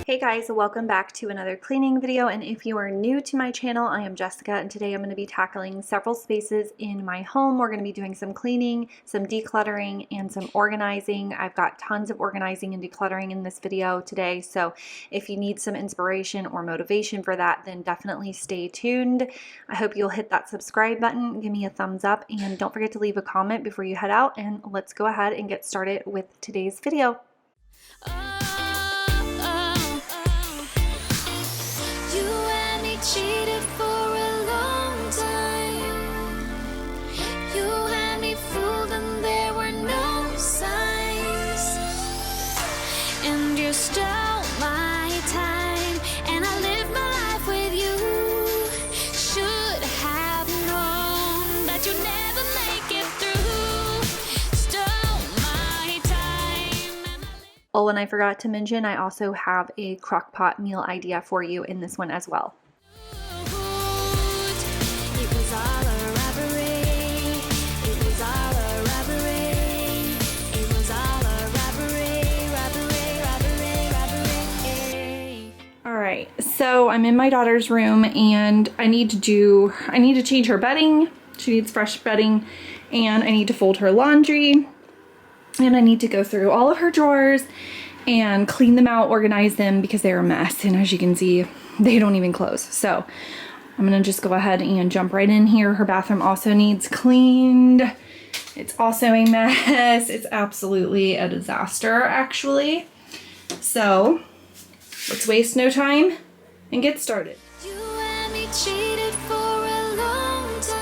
Hey guys, welcome back to another cleaning video, and if you are new to my channel, I am Jessica, and today I'm going to be tackling several spaces in my home. We're going to be doing some cleaning, some decluttering, and some organizing. I've got tons of organizing and decluttering in this video today, so if you need some inspiration or motivation for that, then definitely stay tuned. I hope you'll hit that subscribe button, give me a thumbs up, and don't forget to leave a comment before you head out, and let's go ahead and get started with today's video. Cheated for a long time. You had me fooled and there were no signs. And you stole my time, and I lived my life with you. Should have known that you'd never make it through. Stole my time. Oh, and I forgot to mention, I also have a crock pot meal idea for you in this one as well. Alright, so I'm in my daughter's room and I need to change her bedding. She needs fresh bedding, and I need to fold her laundry, and I need to go through all of her drawers and clean them out, organize them, because they're a mess, and as you can see, they don't even close. So I'm gonna just go ahead and jump right in here. Her bathroom also needs cleaned. It's also a mess. It's absolutely a disaster, actually. So let's waste no time and get started. You and me cheated for a long time.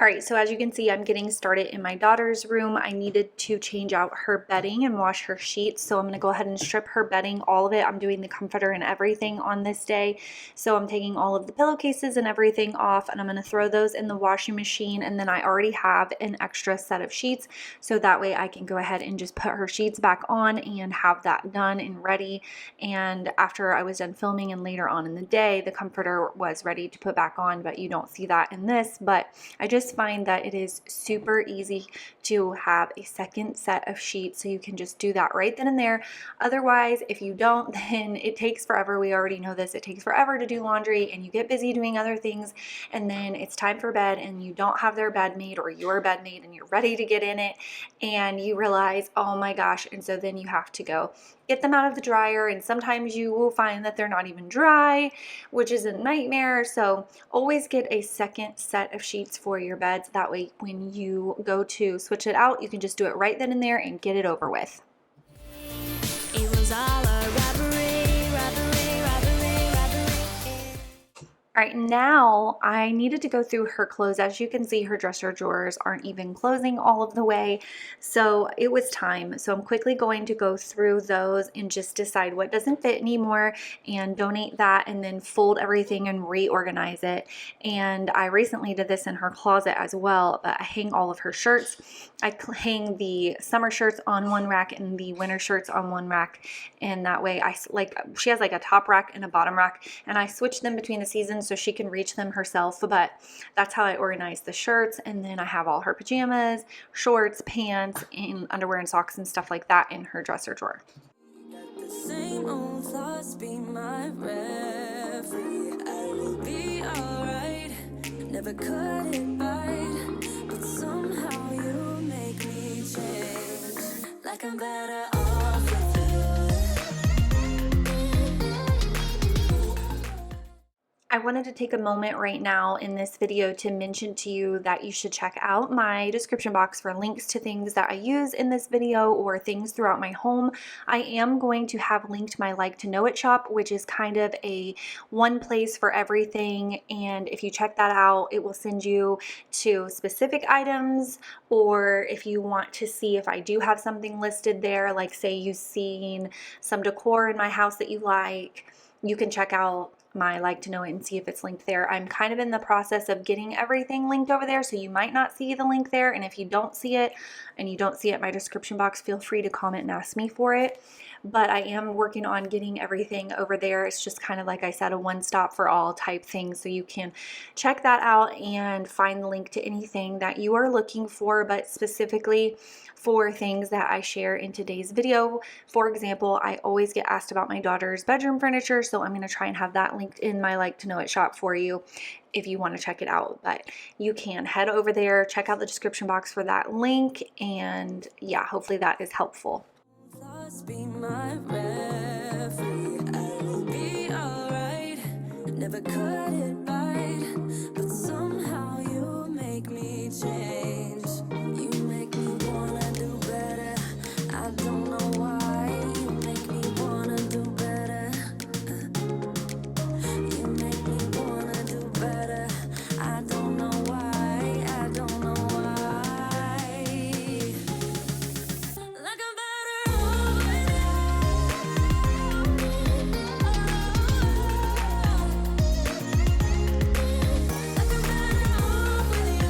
All right, so as you can see, I'm getting started in my daughter's room. I needed to change out her bedding and wash her sheets, so I'm going to go ahead and strip her bedding, all of it. I'm doing the comforter and everything on this day, so I'm taking all of the pillowcases and everything off, and I'm going to throw those in the washing machine, and then I already have an extra set of sheets, so that way I can go ahead and just put her sheets back on and have that done and ready. And after I was done filming and later on in the day, the comforter was ready to put back on, but you don't see that in this. But I just find that it is super easy to have a second set of sheets, so you can just do that right then and there. Otherwise, if you don't, then it takes forever. We already know this. It takes forever to do laundry, and you get busy doing other things, and then it's time for bed and you don't have their bed made or your bed made, and you're ready to get in it, and you realize, oh my gosh, and so then you have to go get them out of the dryer, and sometimes you will find that they're not even dry, which is a nightmare. So always get a second set of sheets for your beds. That way when you go to switch it out, you can just do it right then and there and get it over with. It was all a robbery, robbery, robbery, robbery. All right, now I needed to go through her clothes. As you can see, her dresser drawers aren't even closing all of the way, so it was time. So I'm quickly going to go through those and just decide what doesn't fit anymore and donate that, and then fold everything and reorganize it. And I recently did this in her closet as well, but I hang all of her shirts. I hang the summer shirts on one rack and the winter shirts on one rack, and that way she has like a top rack and a bottom rack, and I switch them between the seasons so she can reach them herself. But that's how I organize the shirts. And then I have all her pajamas, shorts, pants, and underwear and socks and stuff like that in her dresser drawer. The same old thoughts be my referee. I will be alright. Never could it bite, but somehow you make me change. Like I'm better off with you. I wanted to take a moment right now in this video to mention to you that you should check out my description box for links to things that I use in this video or things throughout my home. I am going to have linked my Like to Know It shop, which is kind of a one place for everything, and if you check that out, it will send you to specific items, or if you want to see if I do have something listed there, like say you've seen some decor in my house that you like, you can check out my like to know it and see if it's linked there. I'm kind of in the process of getting everything linked over there, so you might not see the link there. And if you don't see it and you don't see it in my description box, feel free to comment and ask me for it. But I am working on getting everything over there. It's just kind of, like I said, a one-stop for all type thing. So you can check that out and find the link to anything that you are looking for, but specifically for things that I share in today's video. For example, I always get asked about my daughter's bedroom furniture, so I'm going to try and have that linked in my like to know it shop for you if you want to check it out. But you can head over there, check out the description box for that link, and yeah, hopefully that is helpful. Be my referee. I will be alright. Never cut it right, but somehow you make me change. You make me wanna do better. I don't know why. You make me wanna do better. You make me wanna do better. I don't know why. I don't know why. Like I'm better off with you. Like I'm better off with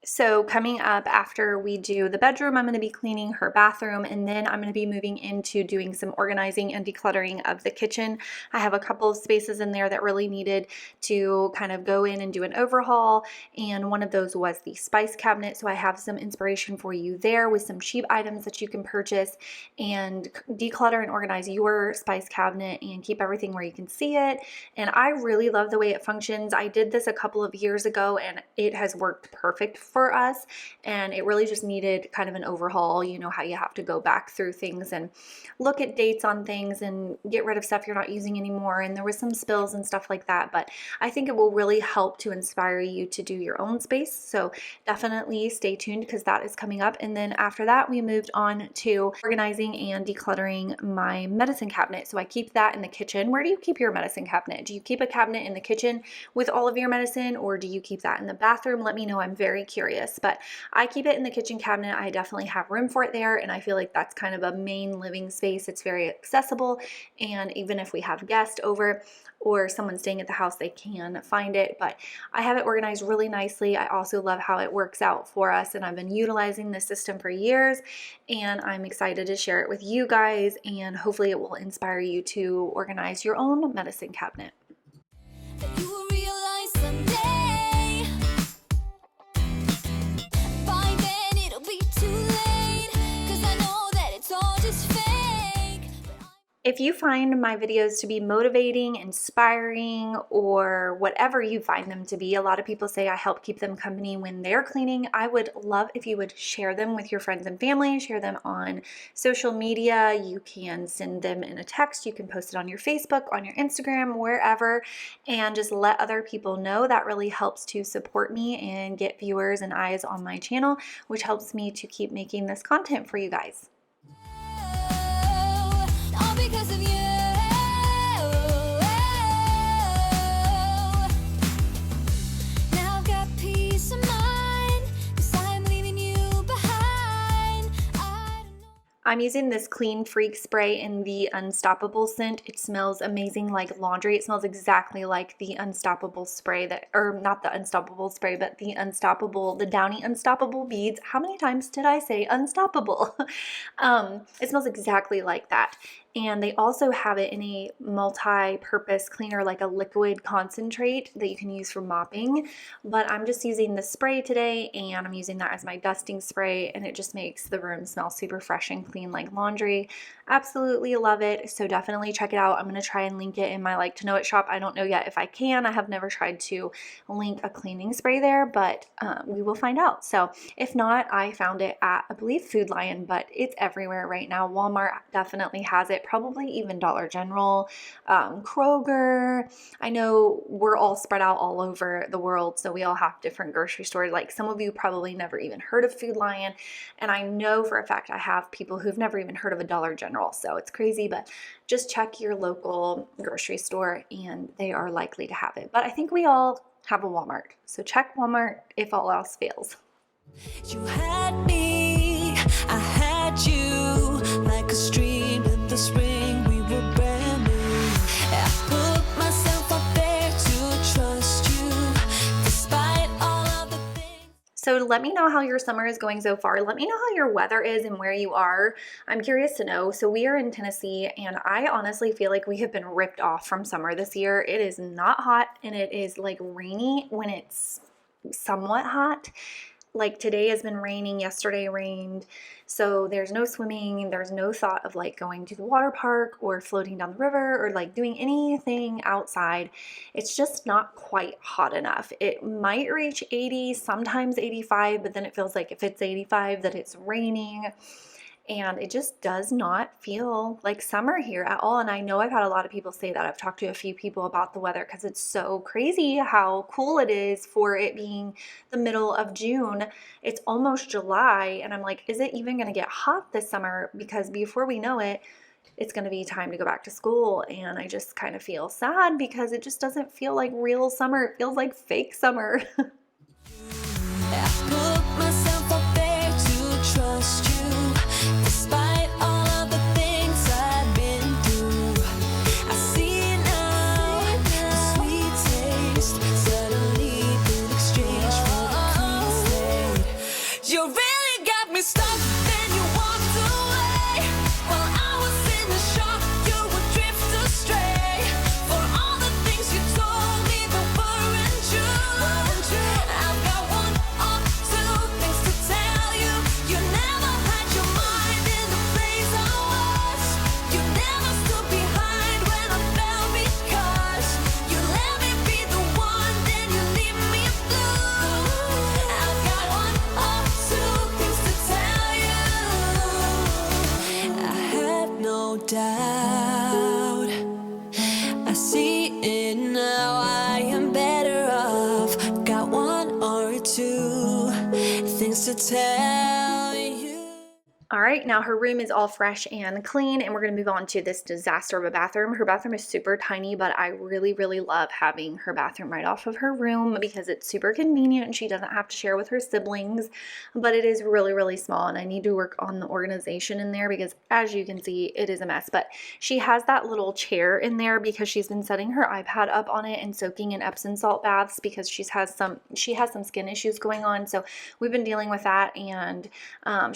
So coming up after we do the bedroom, I'm going to be cleaning her bathroom, and then I'm going to be moving into doing some organizing and decluttering of the kitchen. I have a couple of spaces in there that really needed to kind of go in and do an overhaul, and one of those was the spice cabinet. So I have some inspiration for you there with some cheap items that you can purchase and declutter and organize your spice cabinet and keep everything where you can see it. And I really love the way it functions. I did this a couple of years ago and it has worked perfect for us, and it really just needed kind of an overhaul. You know how you have to go back through things and look at dates on things and get rid of stuff you're not using anymore, and there was some spills and stuff like that, but I think it will really help to inspire you to do your own space. So definitely stay tuned because that is coming up. And then after that, we moved on to organizing and decluttering my medicine cabinet. So I keep that in the kitchen. Where do you keep your medicine cabinet? Do you keep a cabinet in the kitchen with all of your medicine, or do you keep that in the bathroom? Let me know. I'm very curious. But I keep it in the kitchen cabinet. I definitely have room for it there, and I feel like that's kind of a main living space. It's very accessible, and even if we have guests over or someone staying at the house, they can find it. But I have it organized really nicely. I also love how it works out for us, and I've been utilizing this system for years, and I'm excited to share it with you guys, and hopefully it will inspire you to organize your own medicine cabinet. That you will realize someday. By then it'll be too late, 'cause I know that it's all just fake. If you find my videos to be motivating, inspiring, or whatever you find them to be, a lot of people say I help keep them company when they're cleaning. I would love if you would share them with your friends and family, share them on social media. You can send them in a text, you can post it on your Facebook, on your Instagram, wherever, and just let other people know. That really helps to support me and get viewers and eyes on my channel, which helps me to keep making this content for you guys. All because of you. Now I've got peace of mind, 'cause I'm leaving you behind. I don't know. I'm using this Clean Freak spray in the Unstoppable scent. It smells amazing like laundry. It smells exactly like the Unstoppable spray that, or not the Unstoppable spray, but the Unstoppable, the Downy Unstoppable beads. How many times did I say unstoppable? It smells exactly like that. And they also have it in a multi-purpose cleaner, like a liquid concentrate that you can use for mopping. But I'm just using the spray today, and I'm using that as my dusting spray, and it just makes the room smell super fresh and clean like laundry. Absolutely love it. So definitely check it out. I'm going to try and link it in my like to know it shop. I don't know yet if I can. I have never tried to link a cleaning spray there, but we will find out. So if not, I found it at, I believe, Food Lion, but it's everywhere right now. Walmart definitely has it. Probably even Dollar General, Kroger. I know we're all spread out all over the world, so we all have different grocery stores. Like some of you probably never even heard of Food Lion, and I know for a fact I have people who've never even heard of a Dollar General, so it's crazy, but just check your local grocery store and they are likely to have it. But I think we all have a Walmart, so check Walmart if all else fails. You had me, I had you, like a stream in the spring, we were brand new. I put myself up there to trust you, despite all of the things. So let me know how your summer is going so far. Let me know how your weather is and where you are. I'm curious to know. So we are in Tennessee, and I honestly feel like we have been ripped off from summer this year. It is not hot, and it is like rainy when it's somewhat hot. Like today has been raining, yesterday rained, so there's no swimming, there's no thought of like going to the water park or floating down the river or like doing anything outside. It's just not quite hot enough. It might reach 80, sometimes 85, but then it feels like if it's 85 that it's raining. And it just does not feel like summer here at all. And I know I've had a lot of people say that. I've talked to a few people about the weather because it's so crazy how cool it is for it being the middle of June. It's almost July. And I'm like, is it even going to get hot this summer? Because before we know it, it's going to be time to go back to school. And I just kind of feel sad because it just doesn't feel like real summer. It feels like fake summer. I put myself up there to trust you, despite all of the things I've been through. I see now the sweet taste suddenly in exchange for the clean slate. You really got me stuck, then you walked away. While I was in the shock, you would drift astray. For all the things you told me that weren't true. I've got one or two things to tell you. You never had your mind in the place I was. You never stood behind when I fell because you let me be the one, then you leave me blue. I've got one or two things to tell you. I had no doubt. I see it now, I am better off. Got one or two things to tell you. All right, now her room is all fresh and clean, and we're going to move on to this disaster of a bathroom. Her bathroom is super tiny, but I really, really love having her bathroom right off of her room because it's super convenient and she doesn't have to share with her siblings, but it is really, really small, and I need to work on the organization in there because as you can see, it is a mess. But she has that little chair in there because she's been setting her iPad up on it and soaking in Epsom salt baths because she has some skin issues going on. So we've been dealing with that, and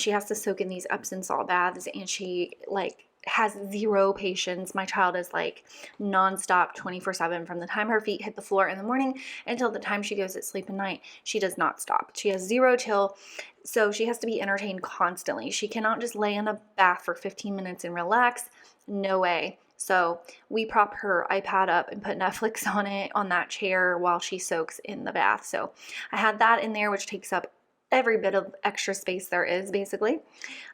she has to soak in these Epsom salt baths, and she like has zero patience. My child is like nonstop 24/7 from the time her feet hit the floor in the morning until the time she goes to sleep at night. She does not stop. She has zero chill. So she has to be entertained constantly. She cannot just lay in a bath for 15 minutes and relax. No way. So we prop her iPad up and put Netflix on it on that chair while she soaks in the bath. So I had that in there, which takes up every bit of extra space there is basically.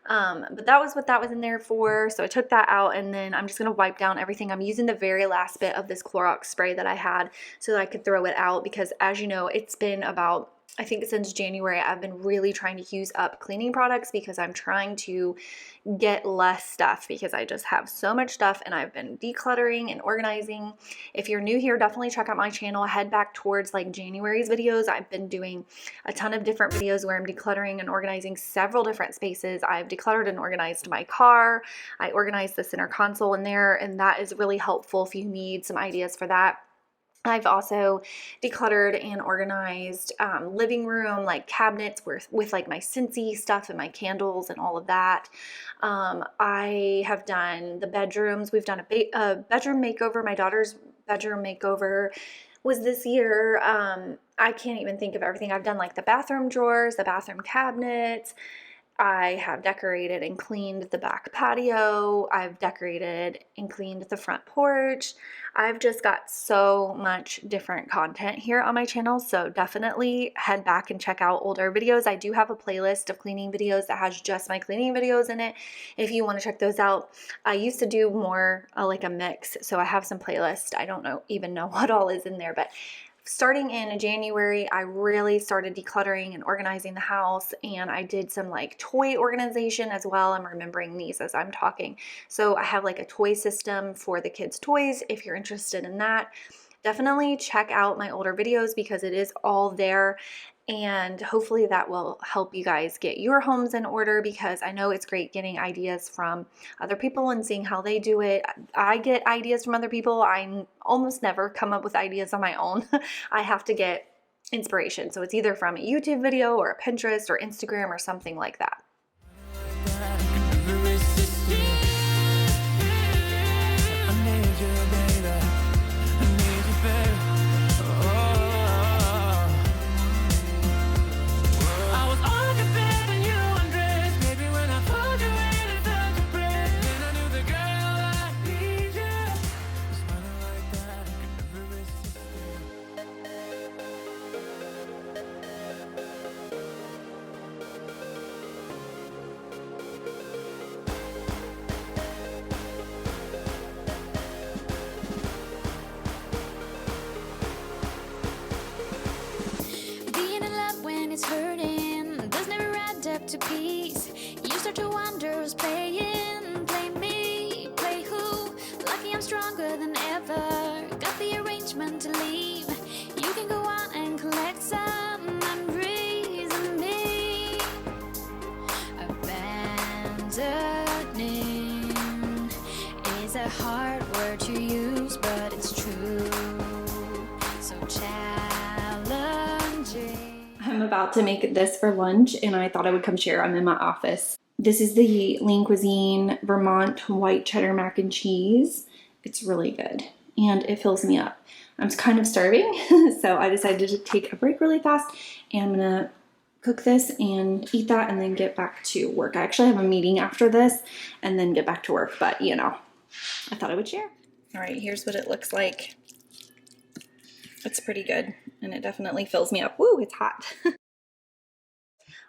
But that was what that was in there for. So I took that out, and then I'm just going to wipe down everything. I'm using the very last bit of this Clorox spray that I had so that I could throw it out because, as you know, it's been about, I think since January, I've been really trying to use up cleaning products because I'm trying to get less stuff because I just have so much stuff, and I've been decluttering and organizing. If you're new here, definitely check out my channel. Head back towards like January's videos. I've been doing a ton of different videos where I'm decluttering and organizing several different spaces. I've decluttered and organized my car. I organized the center console in there, and that is really helpful if you need some ideas for that. I've also decluttered and organized living room, like cabinets with like my Scentsy stuff and my candles and all of that. I have done the bedrooms. We've done a bedroom makeover. My daughter's bedroom makeover was this year. I can't even think of everything. I've done like the bathroom drawers, the bathroom cabinets. I have decorated and cleaned the back patio. I've decorated and cleaned the front porch. I've just got so much different content here on my channel, so definitely head back and check out older videos. I do have a playlist of cleaning videos that has just my cleaning videos in it if you want to check those out. I used to do more like a mix, so I have some playlists. I don't even know what all is in there, but starting in January, I really started decluttering and organizing the house, and I did some like toy organization as well. I'm remembering these as I'm talking. So I have like a toy system for the kids' toys. If you're interested in that, definitely check out my older videos because it is all there. and hopefully that will help you guys get your homes in order, because I know it's great getting ideas from other people and seeing how they do it. I get ideas from other people. I almost never come up with ideas on my own. I have to get inspiration. So it's either from a YouTube video or a Pinterest or Instagram or something like that. Being in love when it's hurting does never add up to peace. You start to wonder who's playing. Play me, play who? Lucky I'm stronger than ever. Got the arrangement to leave. You can go on and collect some memories of me. Abandoning is a hard word to use, but it's true. So challenging. I'm about to make this for lunch and I thought I would come share. I'm in my office. This is the Lean Cuisine Vermont white cheddar mac and cheese. It's really good and it fills me up. I'm kind of starving, so I decided to take a break really fast and I'm gonna cook this and eat that and then get back to work. I actually have a meeting after this and then get back to work, but you know, I thought I would share. All right, here's what it looks like. It's pretty good and it definitely fills me up. Woo, it's hot.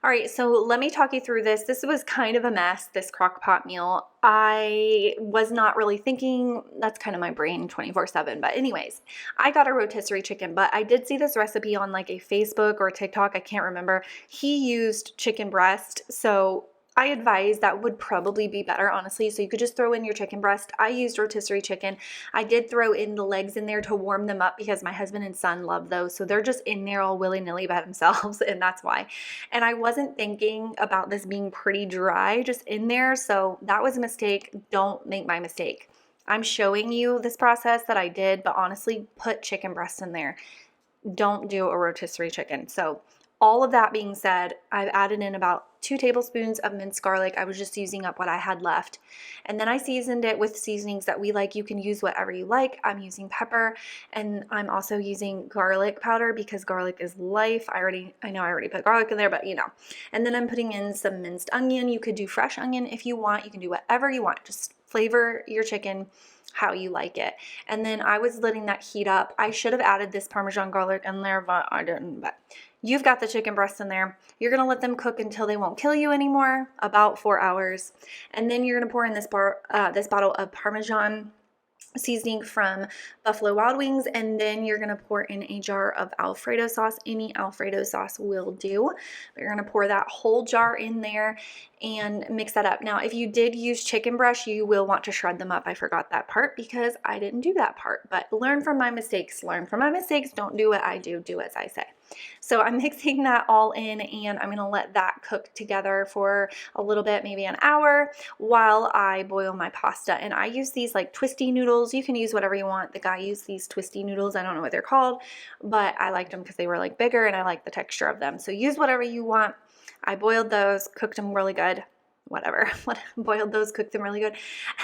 All right, so let me talk you through this. This was kind of a mess, this crock pot meal. I was not really thinking, that's kind of my brain 24/7. But anyways, I got a rotisserie chicken, but I did see this recipe on like a Facebook or a TikTok, I can't remember. He used chicken breast, so I advise that would probably be better, honestly. So you could just throw in your chicken breast. I used rotisserie chicken. I did throw in the legs in there to warm them up because my husband and son love those. So they're just in there all willy-nilly by themselves, and that's why. And I wasn't thinking about this being pretty dry just in there. So that was a mistake. Don't make my mistake. I'm showing you this process that I did, but honestly, put chicken breast in there. Don't do a rotisserie chicken. So all of that being said, I've added in about 2 tablespoons of minced garlic. I was just using up what I had left. And then I seasoned it with seasonings that we like. You can use whatever you like. I'm using pepper and I'm also using garlic powder because garlic is life. I know I already put garlic in there, but you know. And then I'm putting in some minced onion. You could do fresh onion if you want. You can do whatever you want. Just flavor your chicken how you like it. And then I was letting that heat up. I should have added this Parmesan garlic in there, but I didn't. But you've got the chicken breasts in there. You're going to let them cook until they won't kill you anymore, about 4 hours. And then you're going to pour in this bottle of Parmesan seasoning from Buffalo Wild Wings, and then you're going to pour in a jar of Alfredo sauce. Any Alfredo sauce will do, but you're going to pour that whole jar in there and mix that up. Now, if you did use chicken breast, you will want to shred them up. I forgot that part because I didn't do that part, but learn from my mistakes. Learn from my mistakes. Don't do what I do. Do as I say. So I'm mixing that all in and I'm going to let that cook together for a little bit, maybe an hour, while I boil my pasta. And I use these like twisty noodles. You can use whatever you want. The guy used these twisty noodles. I don't know what they're called, but I liked them because they were like bigger and I like the texture of them. So use whatever you want. I boiled those, cooked them really good. Whatever, boiled those, cooked them really good.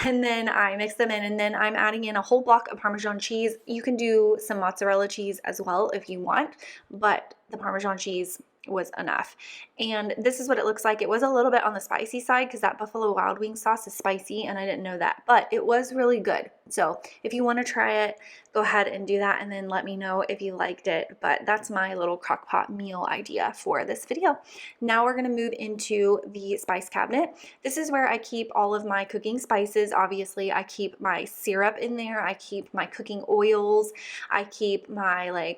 And then I mix them in and then I'm adding in a whole block of Parmesan cheese. You can do some mozzarella cheese as well if you want, but the Parmesan cheese was enough. And this is what it looks like. It was a little bit on the spicy side because that Buffalo Wild Wings sauce is spicy and I didn't know that, but it was really good. So if you want to try it, go ahead and do that and then let me know if you liked it. But that's my little crock pot meal idea for this video. Now we're going to move into the spice cabinet. This is where I keep all of my cooking spices. Obviously, I keep my syrup in there. I keep my cooking oils. I keep my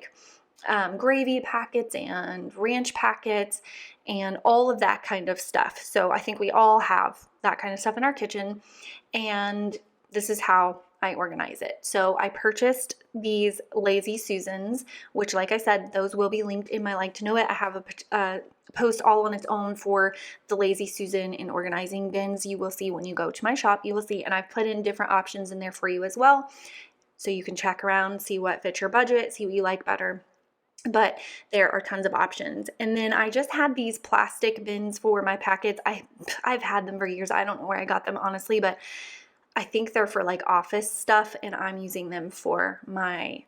gravy packets and ranch packets and all of that kind of stuff. So I think we all have that kind of stuff in our kitchen, and this is how I organize it. So I purchased these Lazy Susans, which, like I said, those will be linked in my like to know it. I have a post all on its own for the Lazy Susan and organizing bins. You will see when you go to my shop, you will see, and I've put in different options in there for you as well. So you can check around, see what fits your budget, see what you like better. But there are tons of options. And then I just had these plastic bins for my packets. I've had them for years. I don't know where I got them, honestly, but I think they're for like office stuff, and I'm using them for my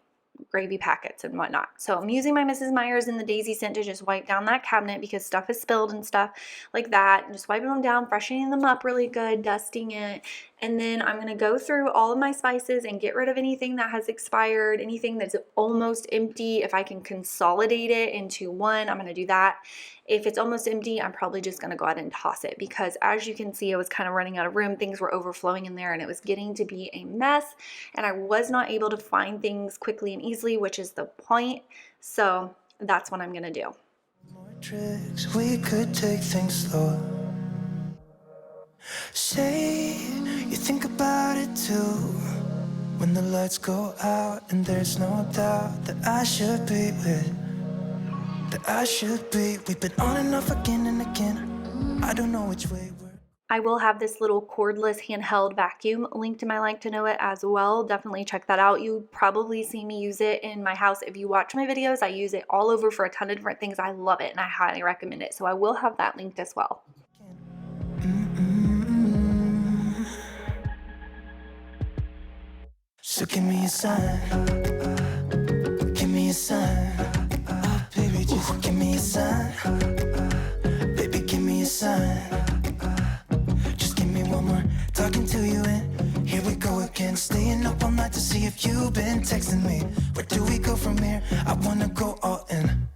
gravy packets and whatnot. So I'm using my Mrs. Meyer's and the Daisy scent to just wipe down that cabinet because stuff is spilled and stuff like that. And just wiping them down, freshening them up really good, dusting it. And then I'm going to go through all of my spices and get rid of anything that has expired, anything that's almost empty. If I can consolidate it into one, I'm going to do that. If it's almost empty, I'm probably just going to go ahead and toss it because as you can see, I was kind of running out of room. Things were overflowing in there and it was getting to be a mess. And I was not able to find things quickly and easily, which is the point. So that's what I'm going to do. More tricks, we could take things slow. Say you think about it too. When the lights go out and there's no doubt that I should be with. We've been on and off again and again. I don't know which way we're. I will have this little cordless handheld vacuum linked to my like to know it as well. Definitely check that out. You probably see me use it in my house. If you watch my videos, I use it all over for a ton of different things. I love it and I highly recommend it. So I will have that linked as well. So give me a sign. Give me a sign. Oh, baby, just give me a sign. Baby, give me a sign. Just give me one more talking to you and here we go again. Staying up all night to see if you've been texting me. Where do we go from here? I wanna go all in.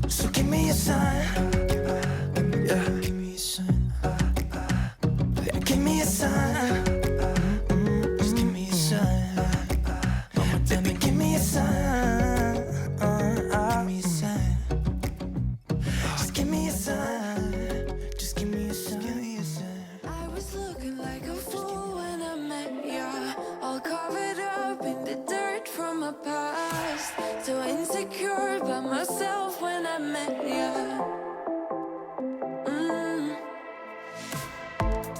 So give me a sign. Yeah, give me a sign. Give me a sign. Just give me a sign. Baby, give me a sign. Give me a sign. Just give me a sign. Just give me a sign. Give me a sign. I was looking like a fool when I met ya, all covered up in the dirt from my past. So insecure by myself when I met ya.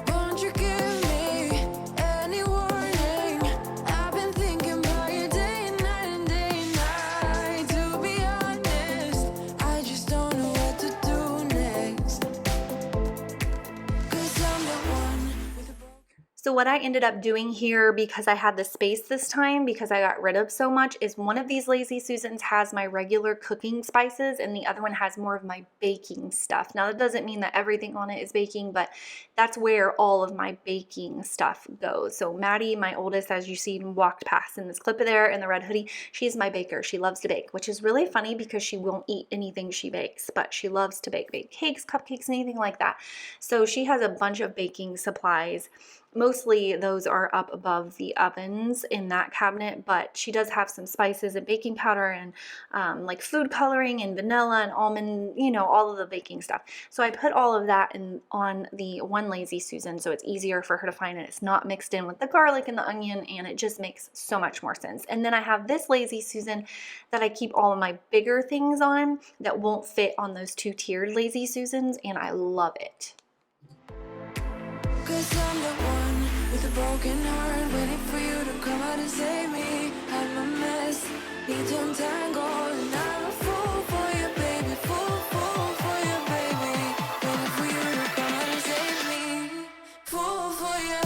Won't you give me any warning? I've been thinking about you day and night and day and night. To be honest, I just don't know what to do next. 'Cause I'm the one with the So what I ended up doing here, because I had the space this time, because I got rid of so much, is one of these Lazy Susans has my regular cooking spices and the other one has more of my baking stuff. Now that doesn't mean that everything on it is baking, but that's where all of my baking stuff goes. So Maddie, my oldest, as you see, walked past in this clip of there in the red hoodie, she's my baker. She loves to bake, which is really funny because she won't eat anything she bakes, but she loves to bake cakes, cupcakes, anything like that. So she has a bunch of baking supplies. Mostly those are up above the ovens in that cabinet, but she does have some spices and baking powder and like food coloring and vanilla and almond, you know, all of the baking stuff. So I put all of that in on the one Lazy Susan so it's easier for her to find it. It's not mixed in with the garlic and the onion and it just makes so much more sense. And then I have this Lazy Susan that I keep all of my bigger things on that won't fit on those two-tiered Lazy Susans, and I love it. 'Cause I'm the one with a broken heart, waiting for you to come out and save me. I'm a mess, need to untangle, and I'm a fool for you, baby, fool for you, baby. Waiting for you to come out and save me, fool for you.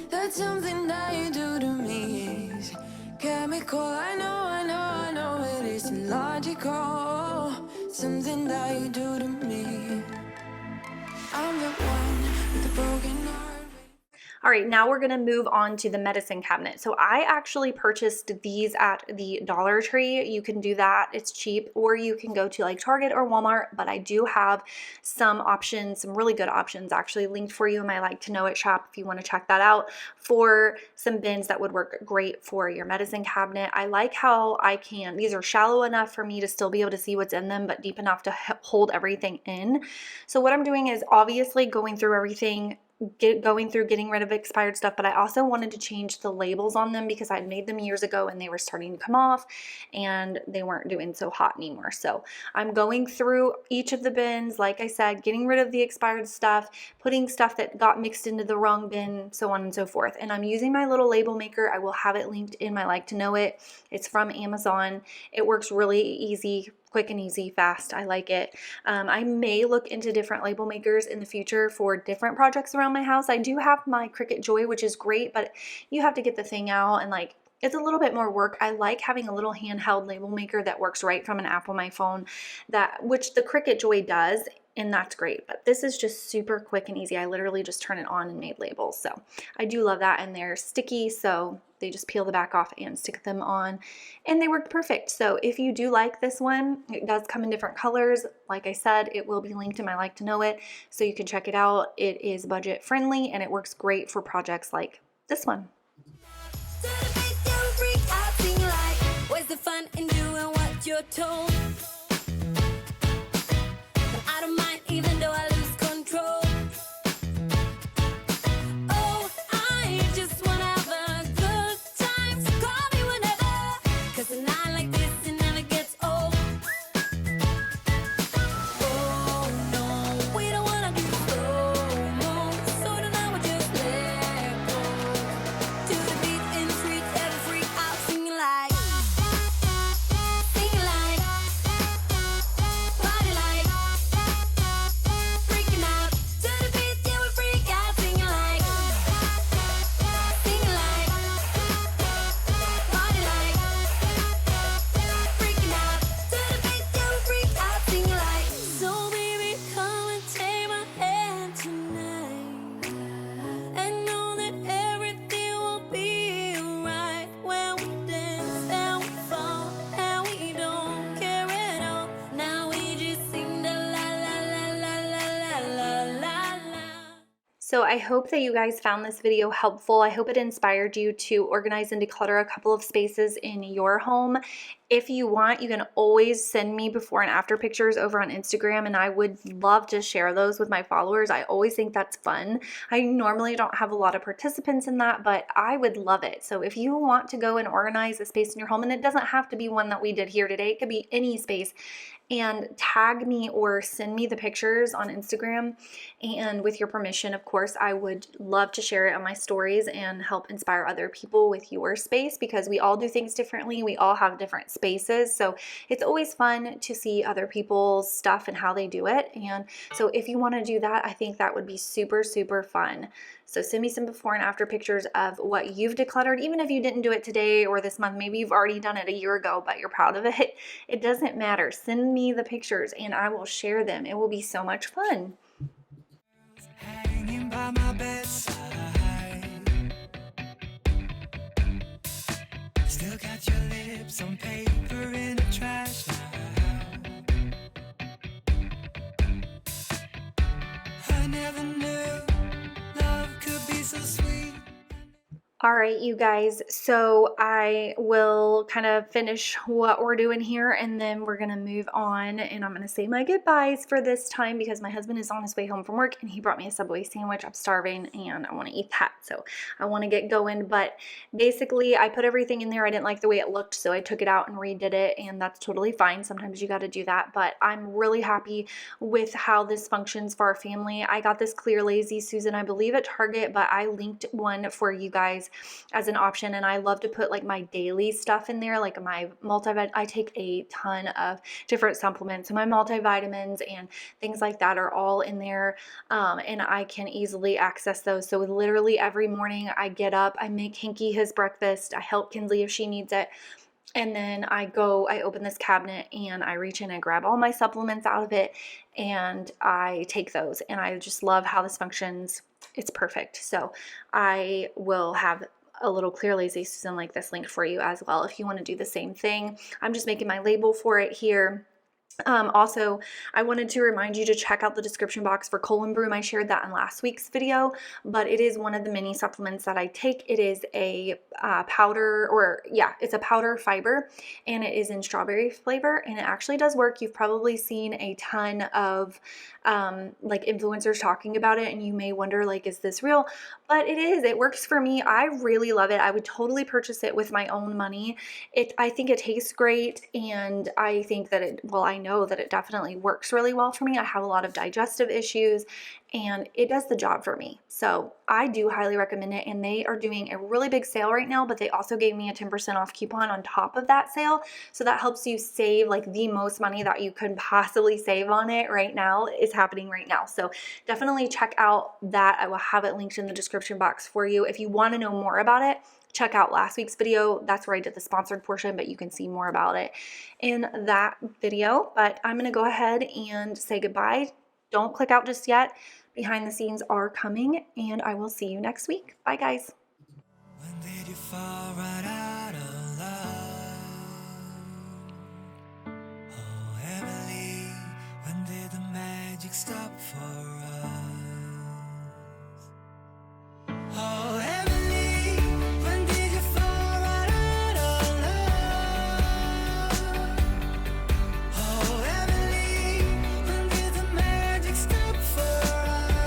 That's something that you do to me is chemical. I know it isn't logical. Something that you do to me. I'm the one with the broken heart. All right, now we're gonna move on to the medicine cabinet. So I actually purchased these at the Dollar Tree. You can do that, it's cheap, or you can go to like Target or Walmart, but I do have some options, some really good options actually linked for you in my Like to Know It shop if you wanna check that out, for some bins that would work great for your medicine cabinet. I like how these are shallow enough for me to still be able to see what's in them, but deep enough to hold everything in. So what I'm doing is obviously going through everything, getting rid of expired stuff, but I also wanted to change the labels on them because I'd made them years ago and they were starting to come off and they weren't doing so hot anymore. So I'm going through each of the bins, like I said, getting rid of the expired stuff, putting stuff that got mixed into the wrong bin, so on and so forth. And I'm using my little label maker. I will have it linked in my Like to Know It. It's from Amazon. It works really easy, quick and easy, fast. I like it. I may look into different label makers in the future for different projects around my house. I do have my Cricut Joy, which is great, but you have to get the thing out and like, it's a little bit more work. I like having a little handheld label maker that works right from an app on my phone, which the Cricut Joy does, and that's great. But this is just super quick and easy. I literally just turn it on and made labels. So I do love that, and they're sticky, so they just peel the back off and stick them on, and they work perfect. So if you do like this one, it does come in different colors. Like I said, it will be linked in my Like to Know It, so you can check it out. It is budget friendly and it works great for projects like this one. Where's the fun in doing what you're told? But I don't mind even though I lose control. Oh, I just wanna have a good time, so call me whenever, 'cause a night like this, it never gets old. Oh no, we don't wanna do slow-mo, so tonight we'll just let go. To the beat in the street, every freak out, singing like, party like, freaking out. To the beat, yeah, we freak out, singing like, party like, freaking out. To the beat, yeah, we freak out, singing like. So baby, come and take my hand tonight, and know that everything will be alright when we dance and we fall and we don't care at all. Now we just sing the la la la la la la la la la. So I hope that you guys found this video helpful. I hope it inspired you to organize and declutter a couple of spaces in your home. If you want, you can always send me before and after pictures over on Instagram, and I would love to share those with my followers. I always think that's fun. I normally don't have a lot of participants in that, but I would love it. So if you want to go and organize a space in your home, and it doesn't have to be one that we did here today, it could be any space, and tag me or send me the pictures on Instagram, and with your permission, of course, I would love to share it on my stories and help inspire other people with your space, because we all do things differently. We all have different spaces, so it's always fun to see other people's stuff and how they do it. And so if you want to do that, I think that would be super, super fun. So send me some before and after pictures of what you've decluttered, even if you didn't do it today or this month. Maybe you've already done it a year ago, but you're proud of it. It doesn't matter. Send me the pictures and I will share them. It will be so much fun. Hanging by my bedside. Still got your lips on paper in a trash now. I never knew love could be so sweet. All right, you guys, so I will kind of finish what we're doing here, and then we're going to move on, and I'm going to say my goodbyes for this time because my husband is on his way home from work, and he brought me a Subway sandwich. I'm starving, and I want to eat that, so I want to get going. But basically, I put everything in there. I didn't like the way it looked, so I took it out and redid it, and that's totally fine. Sometimes you got to do that, but I'm really happy with how this functions for our family. I got this Clear Lazy Susan, I believe, at Target, but I linked one for you guys as an option, and I love to put like my daily stuff in there, like my multivitamin. I take a ton of different supplements, so my multivitamins and things like that are all in there, and I can easily access those. So literally every morning I get up, I make Hinky his breakfast, I help Kinsley if she needs it. And then I open this cabinet and I reach in and grab all my supplements out of it and I take those. And I just love how this functions. It's perfect. So I will have a little Clear Lazy Susan like this linked for you as well if you want to do the same thing. I'm just making my label for it here. Also, I wanted to remind you to check out the description box for colon broom. I shared that in last week's video, but it is one of the mini supplements that I take. It is a powder, or yeah, it's a powder fiber, and it is in strawberry flavor, and it actually does work. You've probably seen a ton of like influencers talking about it, and you may wonder, like, is this real? But it is. It works for me. I really love it. I would totally purchase it with my own money. I think it tastes great, and I think that I know that it definitely works really well for me. I have a lot of digestive issues, and it does the job for me. So I do highly recommend it, and they are doing a really big sale right now, but they also gave me a 10% off coupon on top of that sale. So that helps you save like the most money that you could possibly save on it right now. Is happening right now. So definitely check out that. I will have it linked in the description box for you. If you want to know more about it, check out last week's video. That's where I did the sponsored portion, but you can see more about it in that video. But I'm going to go ahead and say goodbye. Don't click out just yet. Behind the scenes are coming, and I will see you next week. Bye, guys. When did you fall right out of love? Oh, Emily, when did the magic stop for us? Oh, Emily, when did you fall right out of love? Oh, Emily, when did the magic stop for us?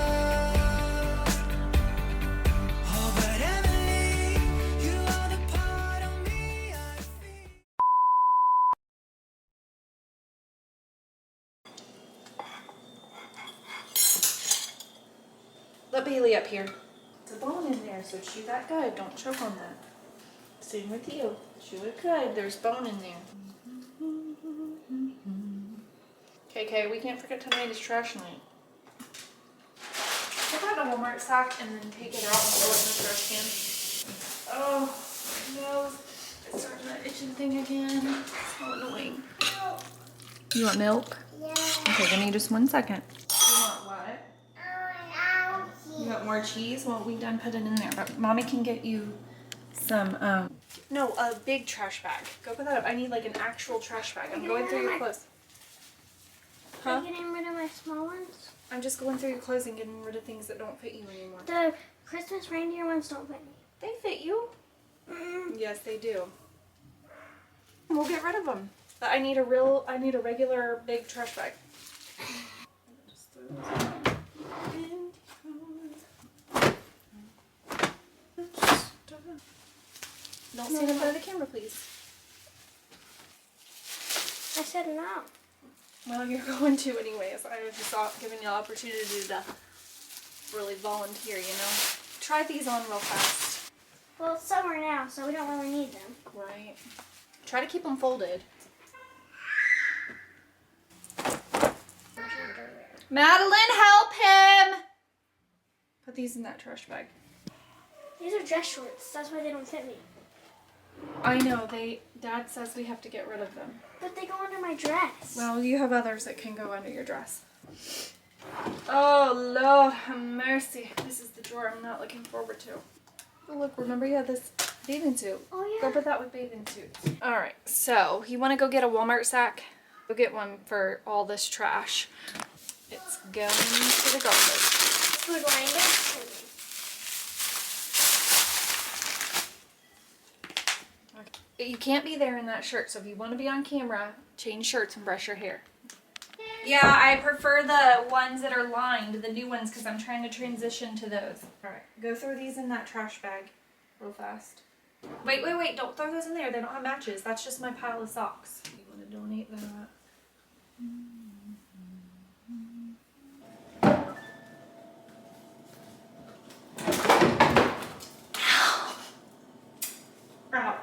Oh, but Emily, you are the part of me I feel. Let Bailey up here. There's a bone in there, so chew that good. Don't choke on that. Same with you. Chew it good. There's bone in there. Okay, we can't forget tonight is trash night. Take out a Walmart sack and then take it out and throw it in the trash can. Oh, no. It's starting that itching thing again. So annoying. You want milk? Yeah. Okay, give me just 1 second. You want what? You want more cheese? Well, we done put it in there, but Mommy can get you some, no, a big trash bag. Go put that up. I need like an actual trash bag. I'm going through your clothes. Are you getting rid of my small ones? I'm just going through your clothes and getting rid of things that don't fit you anymore. The Christmas reindeer ones don't fit me. They fit you. Yes, they do. We'll get rid of them. But I need a regular big trash bag. Just throw those in. Don't stand in front of the camera, please. I said no. Well, you're going to anyways. I was just giving you the opportunity to really volunteer, you know? Try these on real fast. Well, it's summer now, so we don't really need them. Right. Try to keep them folded. Madeline, help him! Put these in that trash bag. These are dress shorts. That's why they don't fit me. I know, Dad says we have to get rid of them. But they go under my dress. Well, you have others that can go under your dress. Oh, Lord have mercy. This is the drawer I'm not looking forward to. Oh, look, remember you had this bathing suit. Oh, yeah. Go put that with bathing suits. All right, so you want to go get a Walmart sack? Go get one for all this trash. It's going to the garbage. Food grinder. You can't be there in that shirt, so if you want to be on camera, change shirts and brush your hair. Yeah, I prefer the ones that are lined, the new ones, because I'm trying to transition to those. Alright, go throw these in that trash bag real fast. Wait, don't throw those in there. They don't have matches. That's just my pile of socks. You want to donate that? Ow.